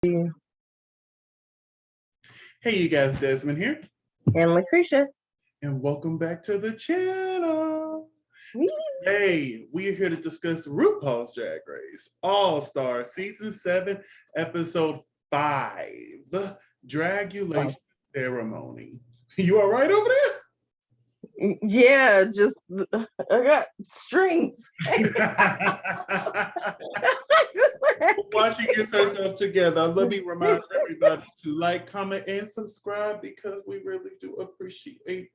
Hey, you guys, Desmond here. And LaCresha. And welcome back to the channel. Today, we are here to discuss RuPaul's Drag Race All-Star Season 7, Episode 5, DragUation Ceremony. You all right over there? Yeah, just I got strings. While she gets herself together, let me remind everybody to like, comment, and subscribe because we really do appreciate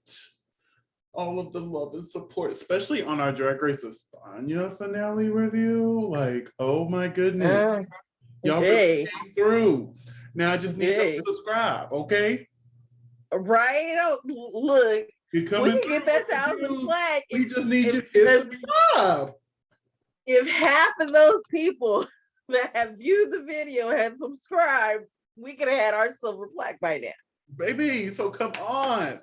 all of the love and support, especially on our Drag Race España finale review. Like, oh my goodness. Y'all really came through. Now I just need you to subscribe, okay? Right? Oh, look. We can get that 1,000 flag. We just need you to subscribe. If half of those people that have viewed the video had subscribed, we could have had our silver plaque by now. Baby, so come on.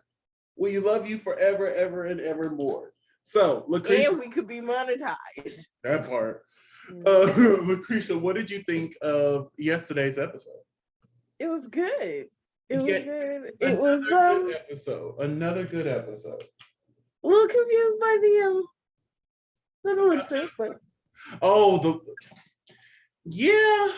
We love you forever, ever, and ever more. So, LaCresha. And we could be monetized. That part. LaCresha, what did you think of yesterday's episode? It was good. It was good. It was good episode. Another good episode. A little confused by the lip sync, but yeah,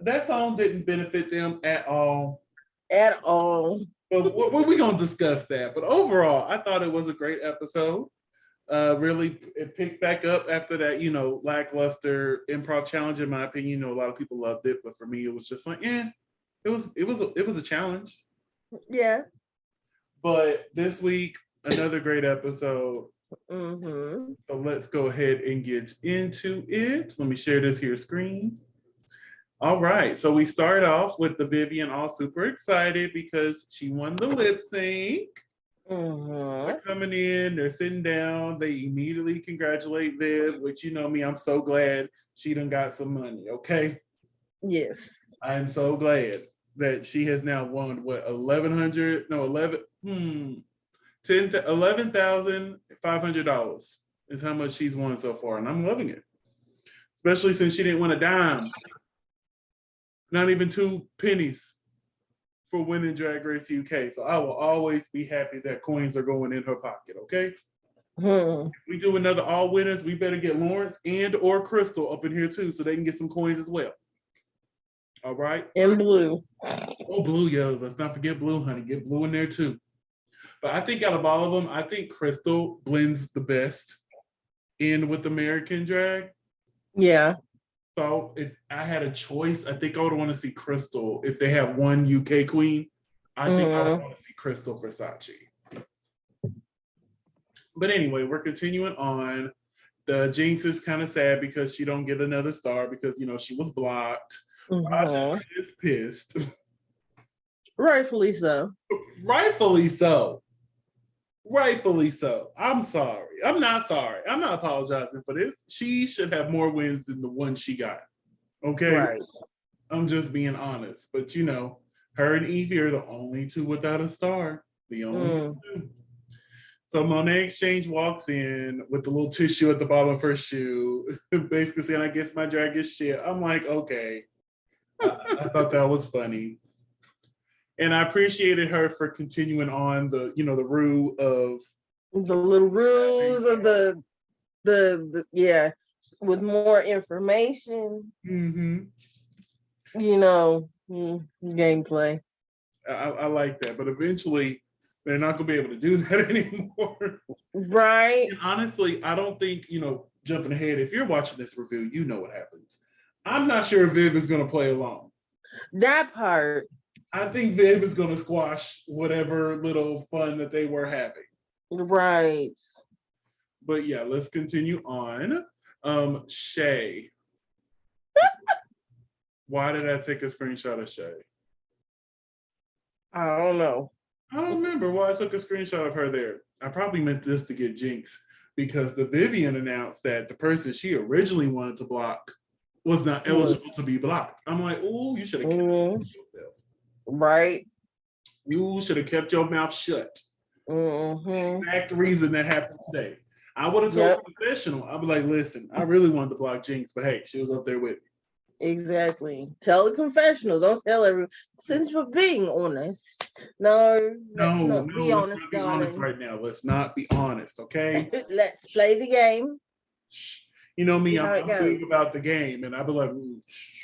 that song didn't benefit them at all. At all. But we're gonna discuss that. But overall, I thought it was a great episode. Really, it picked back up after that, lackluster improv challenge. In my opinion, a lot of people loved it, but for me, it was just like, it was a challenge. Yeah. But this week, another great episode. Mm-hmm. So let's go ahead and get into it. Let me share this here screen. All right, so we start off with the Vivian all super excited because she won the lip sync. Mm-hmm. They're coming in, they're sitting down, they immediately congratulate Viv, which you know me, I'm so glad she done got some money, okay? Yes. I am so glad that she has now won $11,500 is how much she's won so far, and I'm loving it. Especially since she didn't win a dime. Not even 2 pennies for winning Drag Race UK. So I will always be happy that coins are going in her pocket, okay? If we do another all winners, we better get Lawrence and or Crystal up in here too so they can get some coins as well. All right? And Blue. Oh, Blue, yeah. Let's not forget Blue, honey. Get Blue in there too. But I think out of all of them, I think Crystal blends the best in with American drag. Yeah. So if I had a choice, I think I would want to see Crystal. If they have one UK queen, I think I would want to see Crystal Versace. But anyway, we're continuing on. The Jinx is kind of sad because she don't get another star because, she was blocked. Raja is pissed. Rightfully so. Rightfully so. Rightfully so. I'm sorry. I'm not sorry. I'm not apologizing for this. She should have more wins than the one she got. Okay? Right. I'm just being honest. But her and Evie are the only two without a star. The only two. So Monet Exchange walks in with the little tissue at the bottom of her shoe, basically saying, I guess my drag is shit. I'm like, okay. I thought that was funny. And I appreciated her for continuing on the rule of the little rules of the with more information. Gameplay. I like that, but eventually they're not gonna be able to do that anymore. Right. And honestly, I don't think, jumping ahead, if you're watching this review, you know what happens. I'm not sure Viv is gonna play along. That part. I think Viv is going to squash whatever little fun that they were having. Right. But yeah, let's continue on. Shay. Why did I take a screenshot of Shay? I don't know. I don't remember why I took a screenshot of her there. I probably meant this to get Jinx because the Vivian announced that the person she originally wanted to block was not eligible to be blocked. I'm like, oh, you should have kept yourself. Right. You should have kept your mouth shut. The exact reason that happened today. I would have told the professional. I'd be like, listen, I really wanted to block Jinx, but hey, she was up there with me. Exactly. Tell the confessional. Don't tell everyone. Since we're being honest. No, let's No, not no, be let's honest, not be honest darling. right now. Let's not be honest, okay? Let's play the game. Shh. You know me, See I'm, how it I'm big goes. about the game, and I'll be like, shh.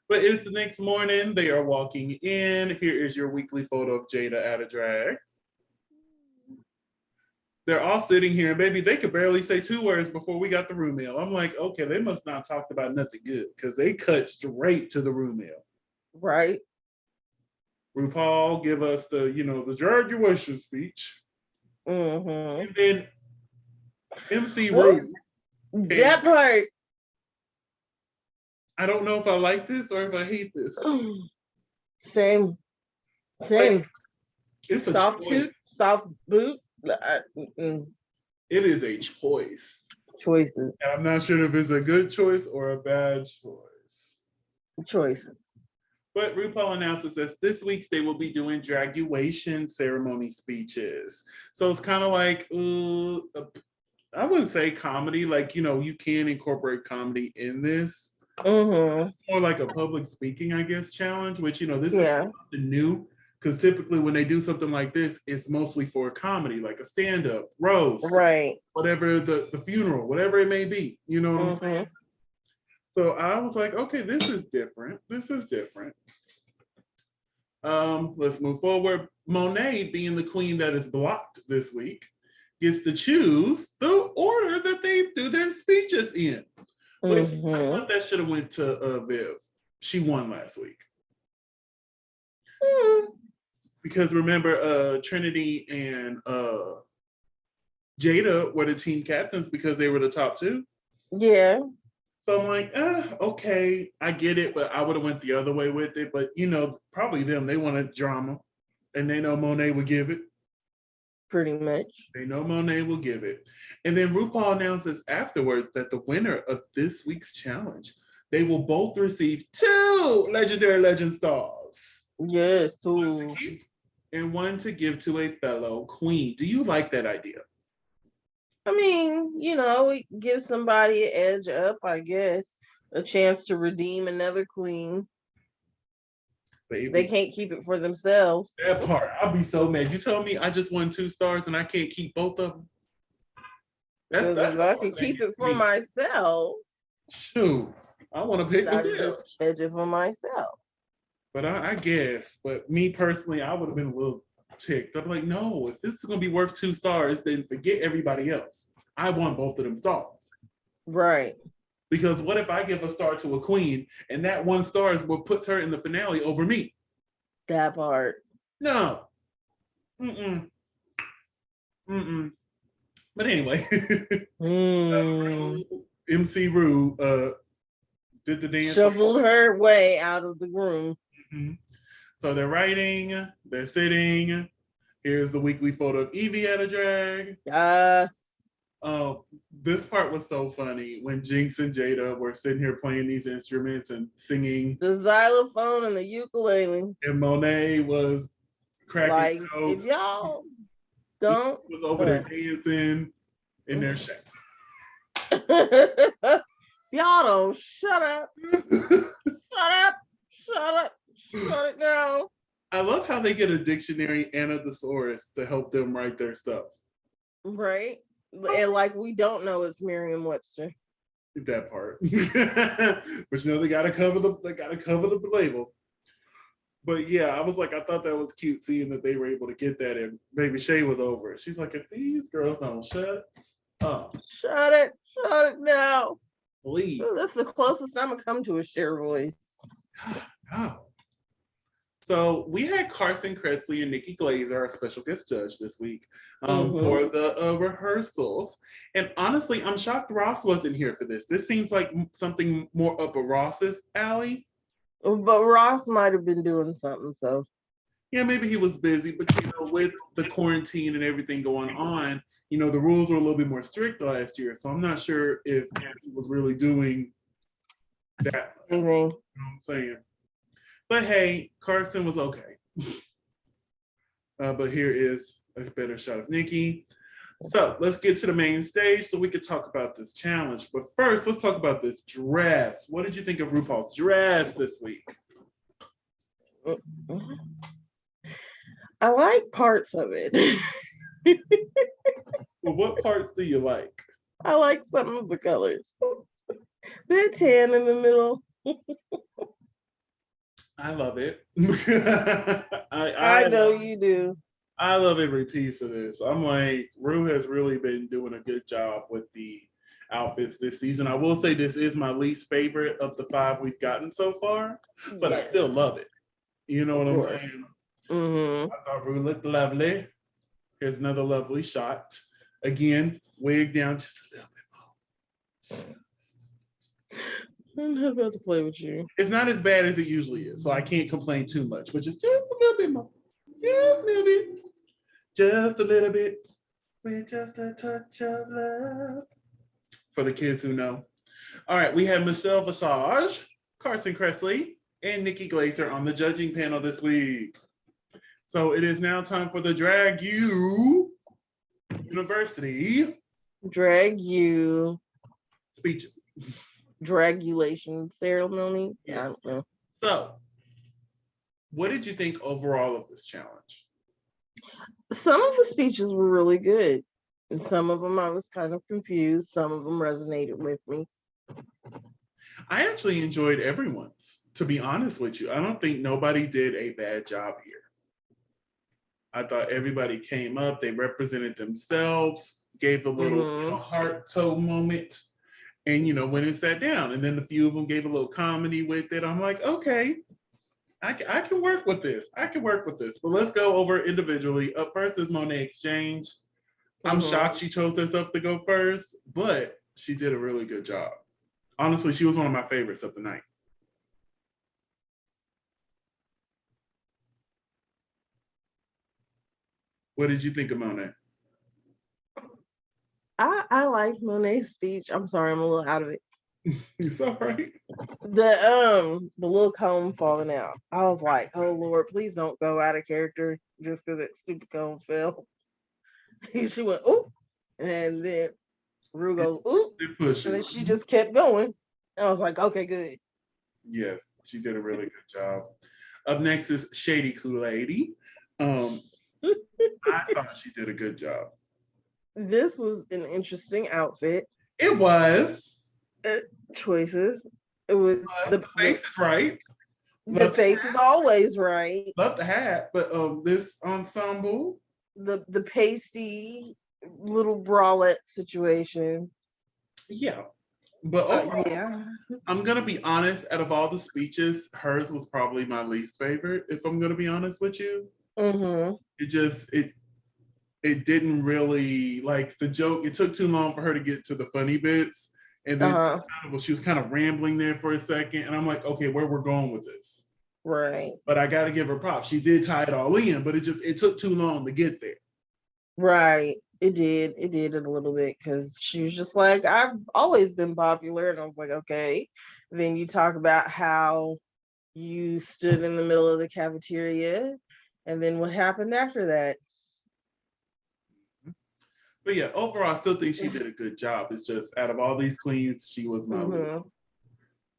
But it's the next morning. They are walking in. Here is your weekly photo of Jada at a drag. They're all sitting here, and baby, they could barely say 2 words before we got the room mail. I'm like, okay, they must not talked about nothing good because they cut straight to the room mail. Right. RuPaul give us the, the DragUation speech. Mm-hmm. And then MC Well, Ru. that part. I don't know if I like this or if I hate this. Same. Like, it's a Soft choice. tooth, soft boot. It is a choice. Choices. And I'm not sure if it's a good choice or a bad choice. Choices. But RuPaul announces that this week they will be doing DragUation ceremony speeches. So it's kind of like, I wouldn't say comedy. Like, you can incorporate comedy in this. Mm-hmm. It's more like a public speaking, I guess, challenge, which, this is Yeah. something new. Because typically when they do something like this, it's mostly for a comedy, like a stand-up, roast, Right. whatever the funeral, whatever it may be. You know what I'm saying? So I was like, okay, this is different. This is different. Let's move forward. Monet, being the queen that is blocked this week, gets to choose the order that they do their speeches in. Which I thought that should have went to Viv. She won last week. Because remember, Trinity and Jada were the team captains because they were the top 2. Yeah. So I'm like, okay, I get it, but I would have went the other way with it. But probably them, they wanted drama, and they know Monet would give it. Pretty much. They know Monet will give it. And then RuPaul announces afterwards that the winner of this week's challenge, they will both receive 2 Legendary Legend stars. Yes, 2. One to keep and one to give to a fellow queen. Do you like that idea? I mean, it gives somebody an edge up, I guess. A chance to redeem another queen. Baby. They can't keep it for themselves. That part, I'll be so mad. You told me I just won 2 stars and I can't keep both of them. That's if I can keep it for myself. Shoot, I want to pick I myself. just edge it for myself. But I guess, but me personally, I would have been a little ticked. I'm like, no, if this is going to be worth 2 stars, then forget everybody else. I want both of them stars. Right. Because what if I give a star to a queen and that 1 star is what puts her in the finale over me? That part. No. But anyway, MC Ru did the dance. Shuffled her way out of the room. So they're writing, they're sitting. Here's the weekly photo of Evie at a drag. Yes. This part was so funny when Jinx and Jada were sitting here playing these instruments and singing. The xylophone and the ukulele. And Monet was cracking jokes. If y'all don't. He was over there dancing in their shack. Y'all don't shut up. Shut it down. I love how they get a dictionary and a thesaurus to help them write their stuff. Right. And we don't know it's Merriam-Webster. That part. But they gotta cover the label. But yeah, I was like, I thought that was cute seeing that they were able to get that, and Baby Shay was over it. She's like, if these girls don't shut up. Shut it now. Please. That's the closest I'm gonna come to a Cher voice. Oh. So we had Carson Kressley and Nikki Glazer, our special guest judge this week, for the rehearsals. And honestly, I'm shocked Ross wasn't here for this. This seems like something more up a Ross's alley. But Ross might have been doing something, so. Yeah, maybe he was busy, but with the quarantine and everything going on, the rules were a little bit more strict last year. So I'm not sure if he was really doing that. Anything. You know what I'm saying? But hey, Carson was okay. But here is a better shot of Nikki. So let's get to the main stage so we could talk about this challenge. But first, let's talk about this dress. What did you think of RuPaul's dress this week? I like parts of it. Well, what parts do you like? I like some of the colors. The tan in the middle. I love it. I know you do. I love every piece of this. I'm like, Ru has really been doing a good job with the outfits this season. I will say this is my least favorite of the 5 we've gotten so far, but yes. I still love it. You know what I'm saying? Mm-hmm. I thought Ru looked lovely. Here's another lovely shot. Again, wig down just a little bit more. I'm not about to play with you. It's not as bad as it usually is, so I can't complain too much, but just a little bit more. Just a little bit. Just a little bit. With just a touch of love. For the kids who know. All right, we have Michelle Visage, Carson Kressley, and Nikki Glazer on the judging panel this week. So it is now time for the Drag U University. Drag U. Speeches. DragUation ceremony. Yeah. I don't know. So, what did you think overall of this challenge? Some of the speeches were really good. And some of them I was kind of confused. Some of them resonated with me. I actually enjoyed everyone's, to be honest with you. I don't think nobody did a bad job here. I thought everybody came up, they represented themselves, gave a little heart toe moment, and went and sat down. And then a few of them gave a little comedy with it. I'm like, okay, I can work with this. I can work with this. But let's go over individually. Up first is Monet Exchange. I'm shocked she chose herself to go first, but she did a really good job. Honestly, she was one of my favorites of the night. What did you think of Monet? I liked Monet's speech. I'm sorry, I'm a little out of it. It's all right. The little comb falling out. I was like, oh Lord, please don't go out of character just because that stupid comb fell. She went, oop, and then Ru goes, oop, and then she just kept going. I was like, okay, good. Yes, she did a really good job. Up next is Shady Kool-Aid. I thought she did a good job. This was an interesting outfit. It was. Choices. It was the face is right. The face is always right. Love the hat, but this ensemble. The pasty little bralette situation. Yeah. But overall, I'm gonna be honest, out of all the speeches, hers was probably my least favorite, if I'm gonna be honest with you. It didn't really, like, the joke, it took too long for her to get to the funny bits. And then she was kind of rambling there for a second. And I'm like, okay, where we're going with this. Right. But I got to give her props. She did tie it all in, but it took too long to get there. Right. It did it a little bit because she was just like, I've always been popular. And I was like, okay. Then you talk about how you stood in the middle of the cafeteria. And then what happened after that? But yeah, overall, I still think she did a good job. It's just, out of all these queens, she was my least.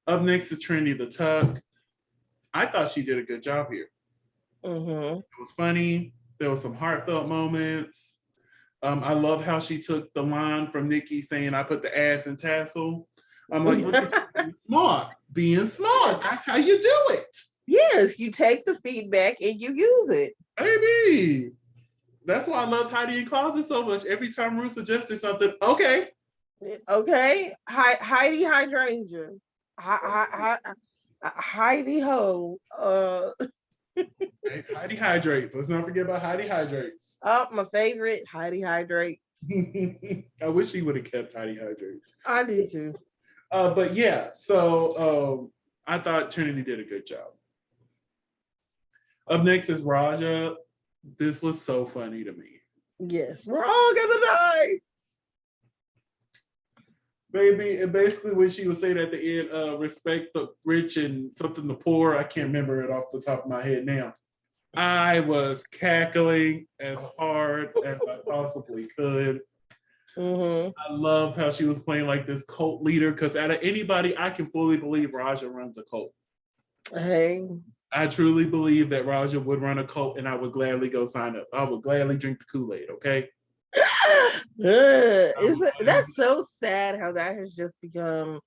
Up next is Trinity the Tuck. I thought she did a good job here. It was funny. There was some heartfelt moments. I love how she took the line from Nikki saying, I put the ass in tassel. I'm like, look at you being smart. Being smart. That's how you do it. Yes, you take the feedback and you use it. Baby. That's why I love Heidi in Closet so much. Every time Ru suggested something, okay. Okay. Heidi Hydrangea. Heidi Ho. Heidi Hydrates. Let's not forget about Heidi Hydrates. Oh, my favorite, Heidi Hydrate. I wish she would have kept Heidi Hydrates. I do too. But yeah, so I thought Trinity did a good job. Up next is Raja. This was so funny to me. Yes, we're all gonna die. Baby, and basically when she was saying at the end, respect the rich and something the poor, I can't remember it off the top of my head now. I was cackling as hard as I possibly could. I love how she was playing like this cult leader because out of anybody, I can fully believe Raja runs a cult. Hey. I truly believe that Raja would run a cult and I would gladly go sign up. I would gladly drink the Kool-Aid, okay? That's so sad how that has just become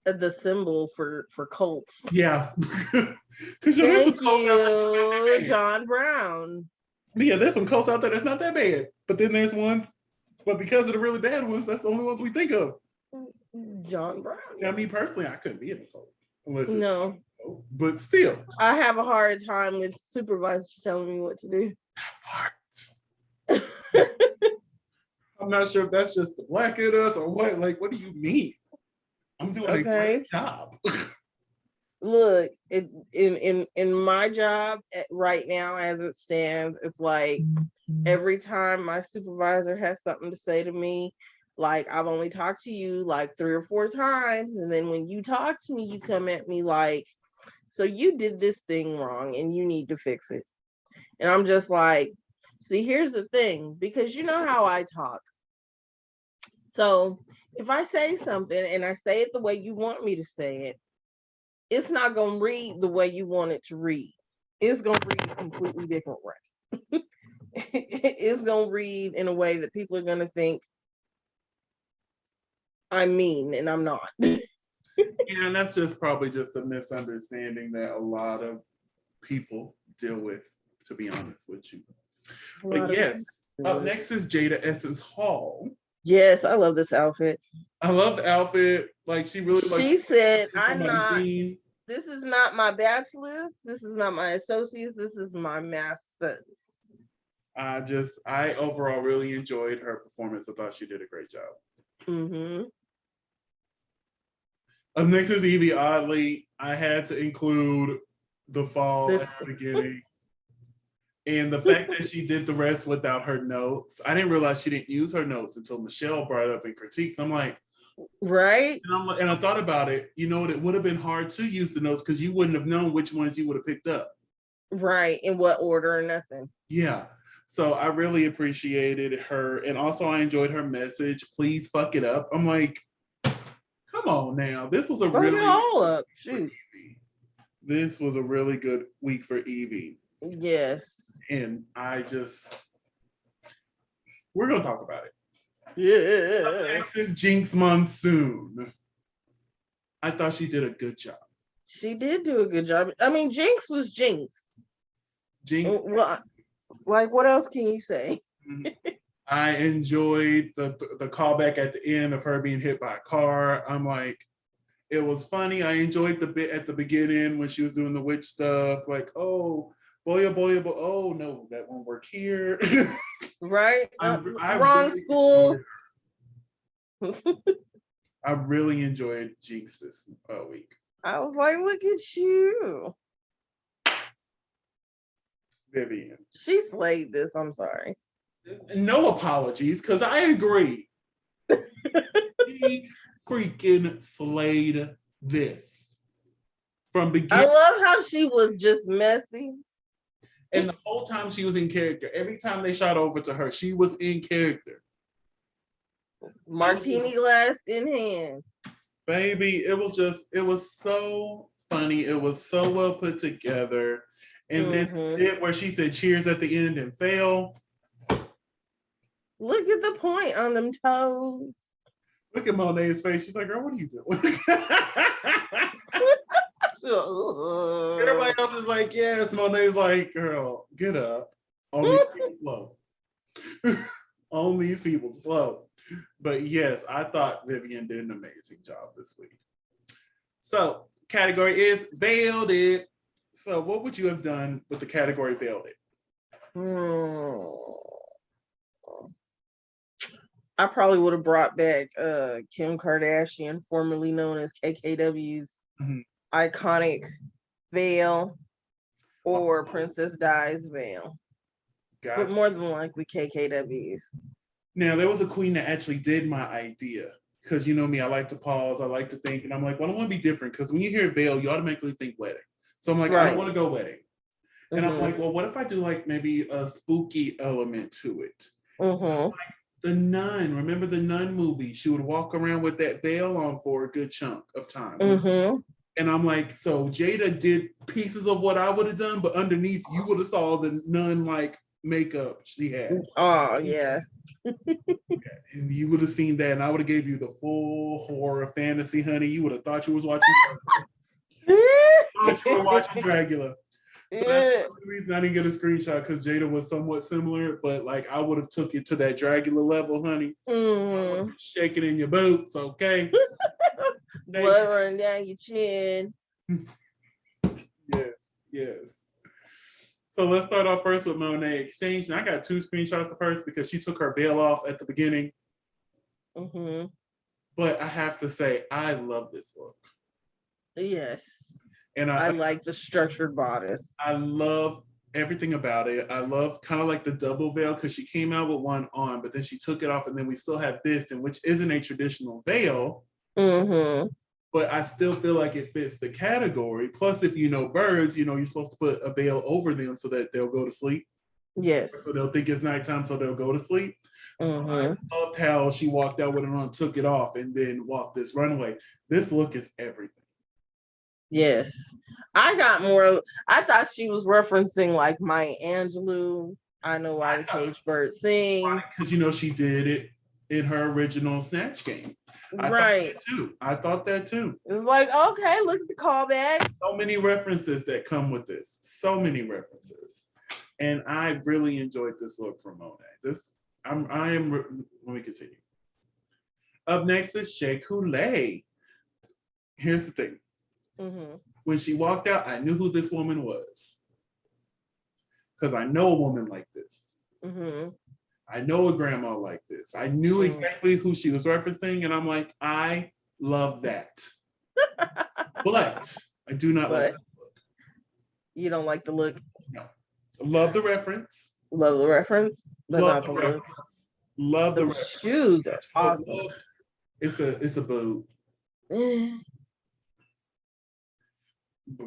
the symbol for cults. Yeah. Thank you, John Brown. But yeah, there's some cults out there that's not that bad. But then there's ones, but because of the really bad ones, that's the only ones we think of. John Brown. Yeah, me personally, I couldn't be in a cult. No. But still. I have a hard time with supervisors telling me what to do. I'm not sure if that's just the black in us or what. Like, what do you mean? I'm doing a great job. Look, in my job right now, as it stands, it's like every time my supervisor has something to say to me, like I've only talked to you like 3 or 4 times, and then when you talk to me, you come at me like, so you did this thing wrong and you need to fix it. And I'm just like, see, here's the thing, because you know how I talk. So if I say something and I say it the way you want me to say it, it's not going to read the way you want it to read. It's going to read a completely different way. It's going to read in a way that people are going to think I'm mean, and I'm not. Yeah, and that's just probably just a misunderstanding that a lot of people deal with, to be honest with you. But yes, up next is Jada Essence Hall. Yes, I love this outfit. I love the outfit. Like, she really like. She said, "I'm not. This is not my bachelor's. This is not my associates. This is my master's." I overall really enjoyed her performance. I thought she did a great job. Up next is Evie Oddly. I had to include the fall at the beginning. And the fact that she did the rest without her notes, I didn't realize she didn't use her notes until Michelle brought it up in critiques. I'm like, right? And I thought about it. You know, it would have been hard to use the notes because you wouldn't have known which ones you would have picked up. Right, in what order or nothing. Yeah. So I really appreciated her. And also I enjoyed her message. Please fuck it up. I'm like, come on now. This was a really all up. Shoot. This was a really good week for Evie. Yes. And we're gonna talk about it. Yeah. Next is Jinx Monsoon. I thought she did a good job. She did do a good job. I mean, Jinx was Jinx. Jinx. Well, like, what else can you say? I enjoyed the callback at the end of her being hit by a car. I'm like, it was funny. I enjoyed the bit at the beginning when she was doing the witch stuff. Like, oh, boy, oh no, that won't work here. Right? I wrong really school. I really enjoyed Jinx this week. I was like, look at you. Vivian. She slayed this. I'm sorry. No apologies, because I agree. She freaking slayed this. From beginning. I love how she was just messy. And the whole time she was in character. Every time they shot over to her, she was in character. Martini glass in hand. Baby, it was so funny. It was so well put together. And then where she said cheers at the end and fell. Look at the point on them toes. Look at Monet's face. She's like, girl, what are you doing? Everybody else is like, yes. Monet's like, girl, get up. On these people's flow. On these people's flow. But yes, I thought Vivian did an amazing job this week. So, category is Veiled It. So, what would you have done with the category Veiled It? I probably would have brought back Kim Kardashian, formerly known as KKW's iconic veil, or Princess Di's veil. Gotcha. But more than likely KKW's. Now, there was a queen that actually did my idea. Because you know me, I like to pause, I like to think, and I'm like, well, I want to be different. Because when you hear veil, you automatically think wedding. So I'm like, I don't want to go wedding. And I'm like, well, what if I do like maybe a spooky element to it? Like, The Nun. Remember the Nun movie? She would walk around with that veil on for a good chunk of time. Mm-hmm. And I'm like, so Jada did pieces of what I would have done, but underneath you would have saw the nun like makeup she had. Oh yeah. And you would have seen that, and I would have gave you the full horror fantasy, honey. You would have thought you was watching thought you were watching Dragula. So that's the reason I didn't get a screenshot, because Jada was somewhat similar, but like I would have took it to that Dragula level, honey. Shaking in your boots, okay? Blood running down your chin. Yes. So let's start off first with Monet Exchange. And I got 2 screenshots the first because she took her veil off at the beginning. Mm-hmm. But I have to say, I love this look. Yes. And I like the structured bodice. I love everything about it. I love kind of like the double veil, because she came out with one on, but then she took it off, and then we still have this, and which isn't a traditional veil. Mm-hmm. But I still feel like it fits the category. Plus, if you know birds, you know you're supposed to put a veil over them so that they'll go to sleep. Yes. So they'll think it's nighttime, so they'll go to sleep. Mm-hmm. So I loved how she walked out with it on, took it off, and then walked this runway. This look is everything. Yes. I thought she was referencing like Maya Angelou. I Know Why the Caged Bird Sings. Because, you know, she did it in her original Snatch Game. I thought that too. It's like, okay, look at the callback. So many references that come with this. So many references. And I really enjoyed this look from Monet. Let me continue. Up next is Shea Coulee. Here's the thing. Mm-hmm. When she walked out, I knew who this woman was. Because I know a woman like this. Mm-hmm. I know a grandma like this. I knew exactly who she was referencing, and I'm like, I love that. But I do not like the look. You don't like the look? No. Love the reference. Love the reference, but love not the reference. look. Love the reference. Shoes are awesome. It's a boob.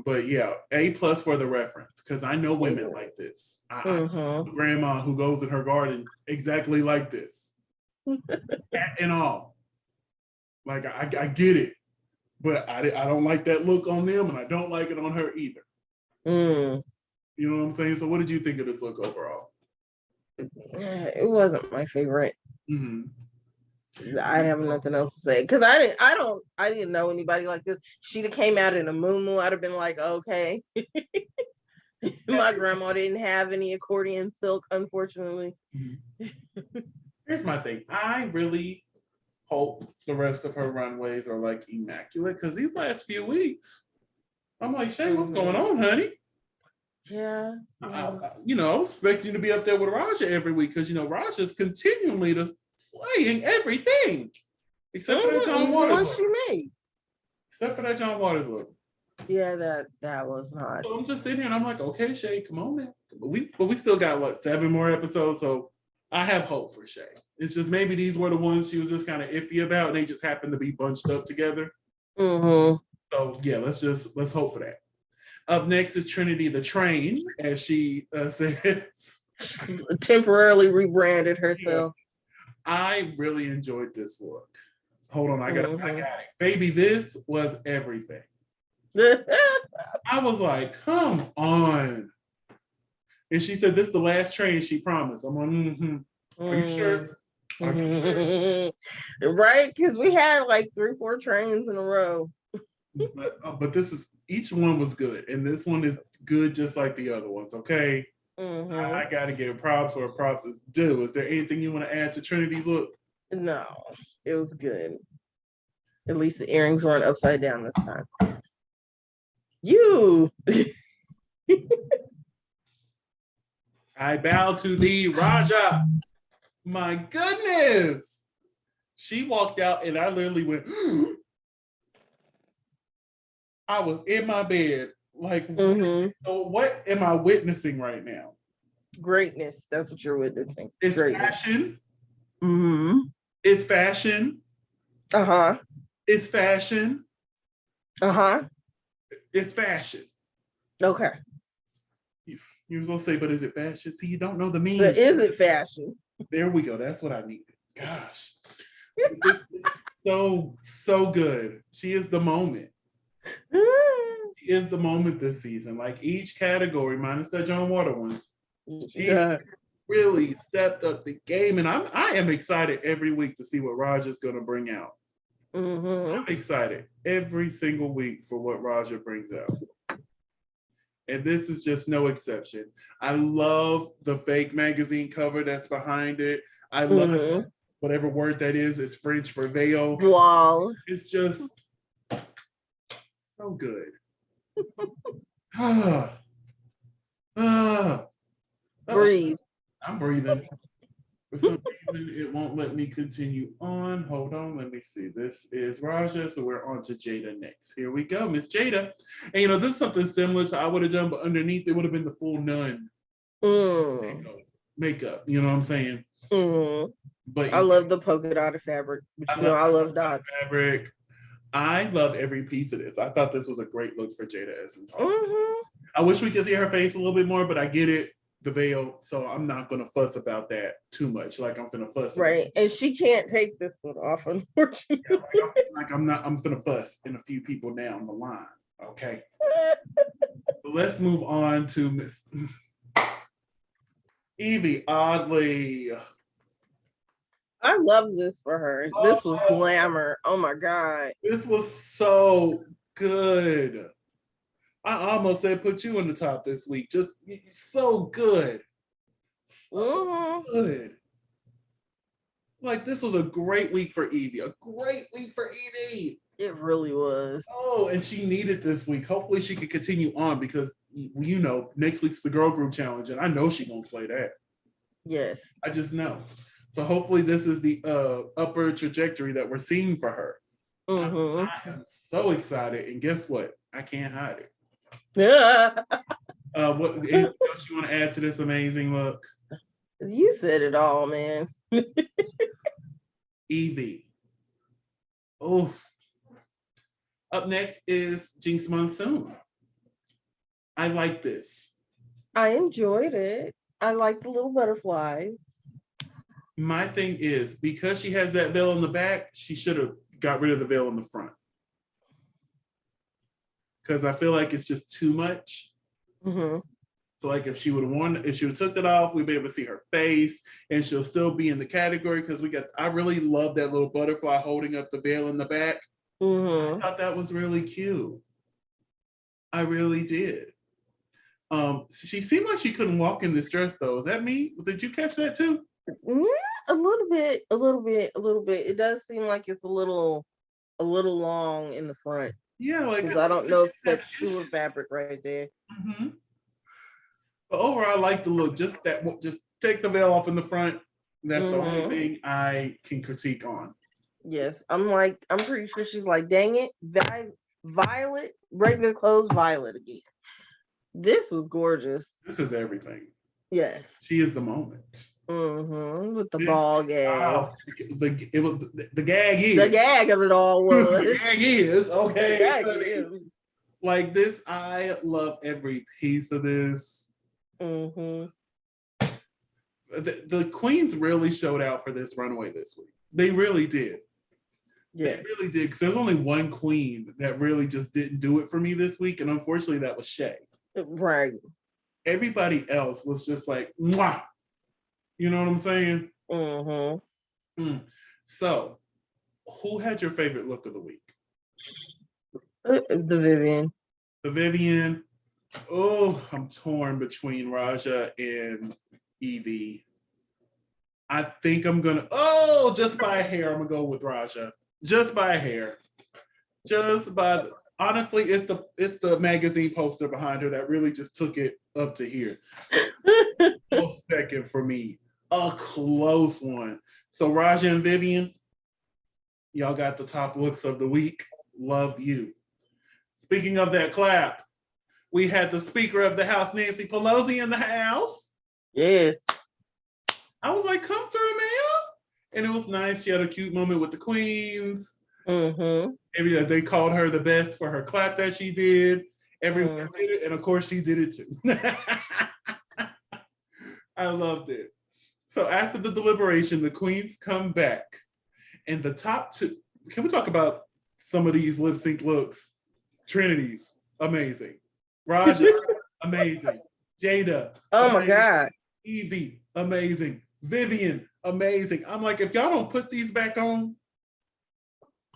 But yeah, A+ for the reference, because I know women like this. I know grandma who goes in her garden exactly like this. And all. Like, I get it. But I don't like that look on them, and I don't like it on her either. You know what I'm saying? So what did you think of this look overall? It wasn't my favorite. Mm-hmm. I have nothing else to say, because I didn't know anybody like this. She'd have came out in a muumuu, I'd have been like, okay. My grandma didn't have any accordion silk, unfortunately. Mm-hmm. Here's my thing. I really hope the rest of her runways are like immaculate, because these last few weeks, I'm like, Shay, what's going on, honey? Yeah. I was expecting you to be up there with Raja every week, because Raja's continually slaying everything, except for that John Waters look. Except for that John Waters look. Yeah, that was not. So I'm just sitting here and I'm like, okay, Shay, come on, man. But we still got 7 more episodes, so I have hope for Shay. It's just maybe these were the ones she was just kind of iffy about, and they just happened to be bunched up together. Mm-hmm. So yeah, let's hope for that. Up next is Trinity the Train, as she says. Temporarily rebranded herself. Yeah. I really enjoyed this look. Hold on, I got it. Baby, this was everything. I was like, come on. And she said, this is the last train she promised. I'm like, Are you sure? Are you sure? Right? Because we had like 3-4 trains in a row. But each one was good. And this one is good just like the other ones, okay? I got to give props where props is due. Is there anything you want to add to Trinity's look? No, it was good. At least the earrings weren't upside down this time. I bow to thee, Raja. My goodness. She walked out and I literally went, I was in my bed. Like, so what am I witnessing right now? Greatness. That's what you're witnessing. It's greatness. Fashion. It's fashion. It's fashion. It's fashion. Okay. You was gonna say, but is it fashion? See, you don't know the meaning. But is it fashion? There we go. That's what I needed. Gosh. It's so good. She is the moment. She is the moment this season. Like each category, minus the John Water ones, she Yeah. really stepped up the game. And I am excited every week to see what Raja's gonna bring out. I'm excited every single week for what Raja brings out. And this is just no exception. I love the fake magazine cover that's behind it. I love whatever word that is French for veil. Voile. It's just so good. Ah, ah. Breathe. I'm breathing. For some reason, it won't let me continue on. Hold on, let me see. This is Raja, so we're on to Jada next. Here we go, Miss Jada. And you know, this is something similar to I would have done, but underneath it would have been the full nun makeup. You know what I'm saying? But I love the polka dotted fabric. But you know, I love dots. Fabric. I love every piece of this. I thought this was a great look for Jada Essence. I wish we could see her face a little bit more, but I get it. The veil, so I'm not gonna fuss about that too much. Like I'm gonna fuss, right? And she can't take this one off, unfortunately. Yeah, I'm gonna fuss in a few people down the line. Okay, but let's move on to Miss Evie Oddly. I love this for her. This was glamour. Oh my god, this was so good. I almost said put you in the top this week. Just so good. So good. Like this was a great week for Evie. A great week for Evie. It really was. Oh, and she needed this week. Hopefully she can continue on because you know next week's the girl group challenge, and I know she gonna slay that. Yes. I just know. So hopefully this is the upper trajectory that we're seeing for her. I am so excited, and guess what? I can't hide it. Yeah. What anything else you want to add to this amazing look? You said it all, man. Evie. Oh. Up next is Jinx Monsoon. I like this. I enjoyed it. I like the little butterflies. My thing is, because she has that veil in the back, she should have got rid of the veil in the front. Because I feel like it's just too much. So like if she would have took that off, we'd be able to see her face and she'll still be in the category because I really love that little butterfly holding up the veil in the back. I thought that was really cute. I really did. She seemed like she couldn't walk in this dress though. Is that me? Did you catch that too? A little bit. It does seem like it's a little long in the front. Yeah, like I don't know if that's shoe fabric right there. But overall, I like the look. Just take the veil off in the front. That's the only thing I can critique on. Yes, I'm pretty sure she's like, dang it, Violet, regular clothes, Violet again. This was gorgeous. This is everything. Yes. She is the moment. With the ball gag. It was the gag is. The gag of it all was. The gag is, okay. The gag is. Like this, I love every piece of this. The queens really showed out for this runway this week. They really did. Yeah. They really did. Because there's only one queen that really just didn't do it for me this week. And unfortunately, that was Shay. Right. Everybody else was just like, mwah. You know what I'm saying? So, who had your favorite look of the week? The Vivian. The Vivian. Oh, I'm torn between Raja and Evie. I think I'm gonna. Oh, just by a hair, I'm gonna go with Raja. Just by a hair. Honestly, it's the magazine poster behind her that really just took it up to here. Close second for me. A close one. So Raja and Vivian, y'all got the top looks of the week. Love you. Speaking of that clap, we had the Speaker of the House, Nancy Pelosi, in the house. Yes. I was like, come through, ma'am. And it was nice. She had a cute moment with the queens. They called her the best for her clap that she did. Everyone did it. And of course, she did it too. I loved it. So after the deliberation, the queens come back, and the top two. Can we talk about some of these lip sync looks? Trinity's amazing. Raja, amazing. Jada, Oh my amazing. God. Evie, amazing. Vivian, amazing. I'm like, if y'all don't put these back on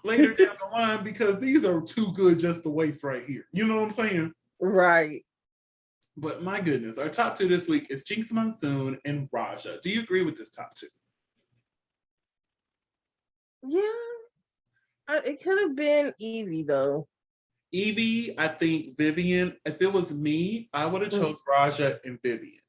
later down the line, because these are too good just to waste right here. You know what I'm saying? Right. But my goodness, our top two this week is Jinx Monsoon and Raja. Do you agree with this top two? Yeah. It could have been Evie though. Evie, I think Vivian. If it was me, I would have chose Raja and Vivian.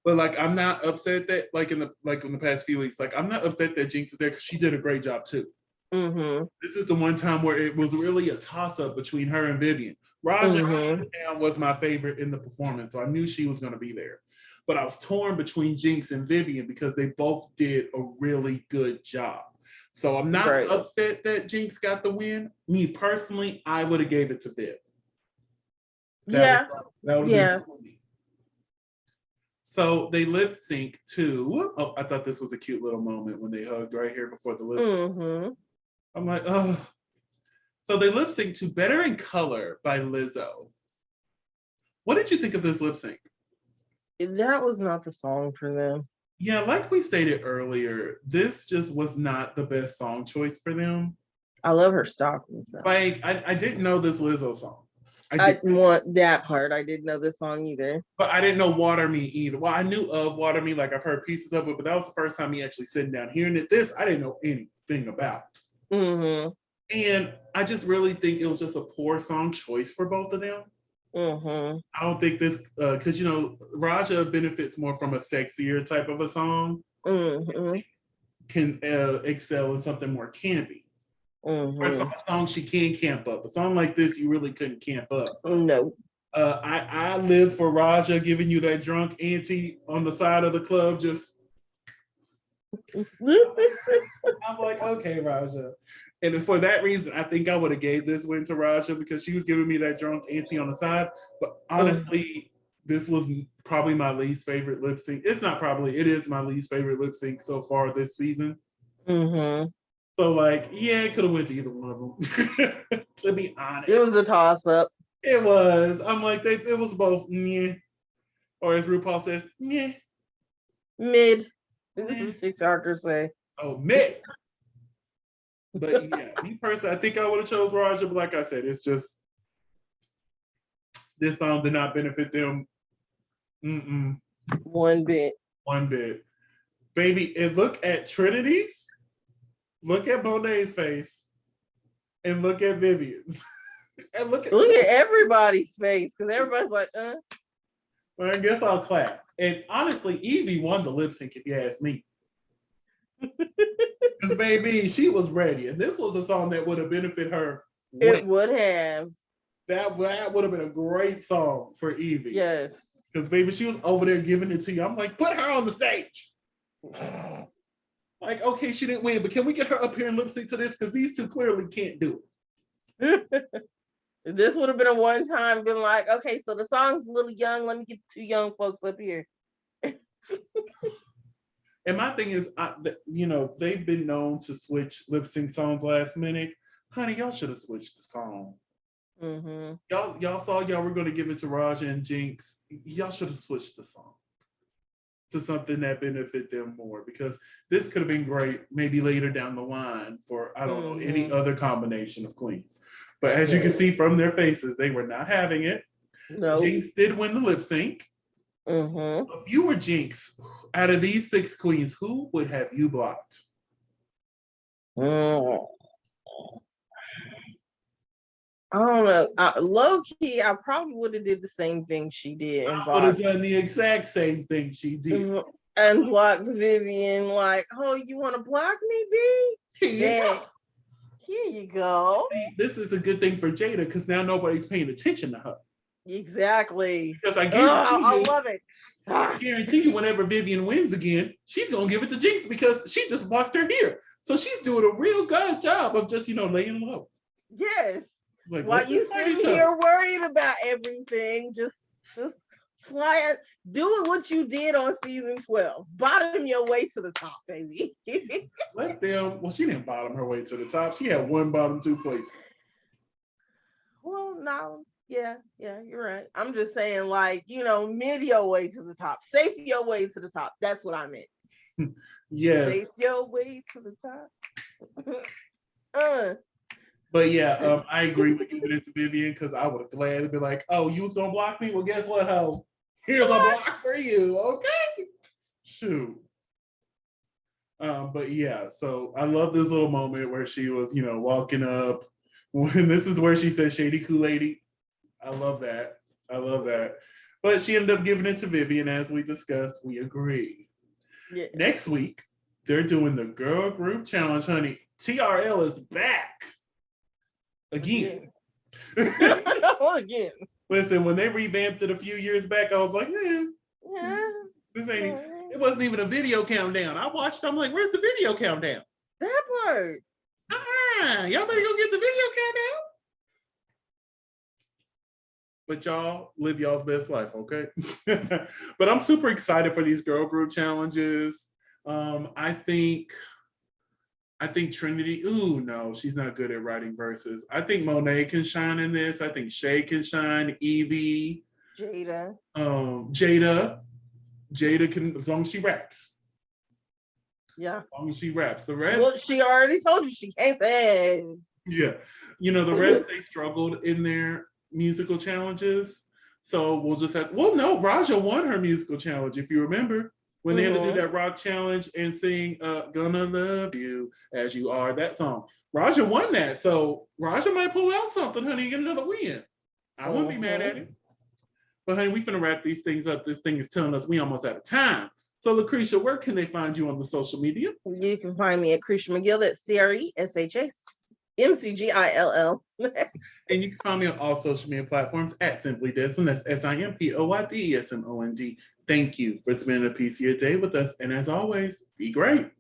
But like, I'm not upset that in the past few weeks, like I'm not upset that Jinx is there because she did a great job too. Mm-hmm. This is the one time where it was really a toss up between her and Vivian. Raja was my favorite in the performance, so I knew she was going to be there. But I was torn between Jinx and Vivian because they both did a really good job. So I'm not upset that Jinx got the win. Me personally, I would have gave it to Viv. That would have been me. So they lip sync to, I thought this was a cute little moment when they hugged right here before the lip sync. I'm like, oh. So they lip sync to Better in Color by Lizzo. What did you think of this lip sync? That was not the song for them. Yeah, like we stated earlier, this just was not the best song choice for them. I love her stockings. Like, I didn't know this Lizzo song. I didn't want that part. I didn't know this song either. But I didn't know Water Me either. Well, I knew of Water Me, like I've heard pieces of it, but that was the first time me actually sitting down hearing it. This, I didn't know anything about. And I just really think it was just a poor song choice for both of them. I don't think this, because, you know, Raja benefits more from a sexier type of a song. Can excel in something more campy. Or some songs she can camp up. A song like this, you really couldn't camp up. No. I lived for Raja giving you that drunk auntie on the side of the club. Just, I'm like, okay, Raja. And for that reason, I think I would have gave this win to Raja because she was giving me that drunk auntie on the side. But honestly, this was probably my least favorite lip sync. It's not probably, it is my least favorite lip sync so far this season. So, like, yeah, it could have went to either one of them, to be honest. It was a toss-up. It was. I'm like, it was both meh. Or as RuPaul says, meh. Mid. This is TikTokers say. Oh, mid. But yeah, me personally, I think I would have chose Raja, but like I said, it's just, this song did not benefit them. One bit. Baby, and look at Trinity's. Look at Monet's face and look at Vivian's. And look at everybody's face because everybody's like, Well, I guess I'll clap. And honestly, Evie won the lip sync if you ask me. Because baby, she was ready. And this was a song that would have benefited her. It would have. That would have been a great song for Evie. Yes. Because baby, she was over there giving it to you. I'm like, put her on the stage. Like, okay, she didn't win, but can we get her up here and lip sync to this? Because these two clearly can't do it. This would have been a one time, been like, okay, so the song's a little young. Let me get two young folks up here. And my thing is, you know, they've been known to switch lip sync songs last minute. Honey, y'all should have switched the song. Y'all saw y'all were going to give it to Raja and Jinx. Y'all should have switched the song to something that benefit them more, because this could have been great maybe later down the line for, I don't know, any other combination of queens. But as you can see from their faces, they were not having it. No. Jinx did win the lip sync. If you were Jinx, out of these 6 queens, who would have you blocked? I don't know. Low key, I probably would have did the same thing she did. I would have done the exact same thing she did. And blocked Vivian, like, oh, you want to block me, B? Yeah. Here you go. This is a good thing for Jada because now nobody's paying attention to her. Exactly. Because I love it. I guarantee you, whenever Vivian wins again, she's gonna give it to Jinx because she just blocked her here. So she's doing a real good job of just, you know, laying low. Yes. Like, while you sitting here worried about everything, just Fly, do what you did on season 12. Bottom your way to the top, baby. Let them. Well, she didn't bottom her way to the top. She had one bottom, two places. Well, no. Yeah, you're right. I'm just saying, like, mid your way to the top. Safe your way to the top. That's what I meant. Yes. Safe your way to the top. But yeah, I agree with giving it to Vivian because I would have gladly been like, oh, you was gonna block me? Well, guess what, ho? Here's a block for you, okay? Shoot. But yeah, so I love this little moment where she was, walking up. When this is where she said shady Kool-Aid. I love that. But she ended up giving it to Vivian, as we discussed. We agree. Yeah. Next week, they're doing the girl group challenge, honey. TRL is back. Again. Again. Listen, when they revamped it a few years back, I was like, this ain't it wasn't even a video countdown. I watched, I'm like, where's the video countdown? That part. Y'all better go get the video countdown. But y'all live y'all's best life, okay? But I'm super excited for these girl group challenges. I think Trinity, no, she's not good at writing verses. I think Monet can shine in this. I think Shay can shine. Evie. Jada. Jada can, as long as she raps. Yeah. As long as she raps. The rest. Well, she already told you she can't sing. Yeah. The rest, they struggled in their musical challenges. So we'll just have, no, Raja won her musical challenge, if you remember. When they had to do that rock challenge and sing Gonna Love You As You Are, that song. Raja won that. So Raja might pull out something, honey, and get another win. I wouldn't be mad at it. But honey, we finna wrap these things up. This thing is telling us we almost out of time. So LaCresha, where can they find you on the social media? You can find me at Cresha McGill at CRESHAMCGILL. And you can find me on all social media platforms at Simply Desmond. That's SIMPOYDESMOND. Thank you for spending a piece of your day with us. And as always, be great.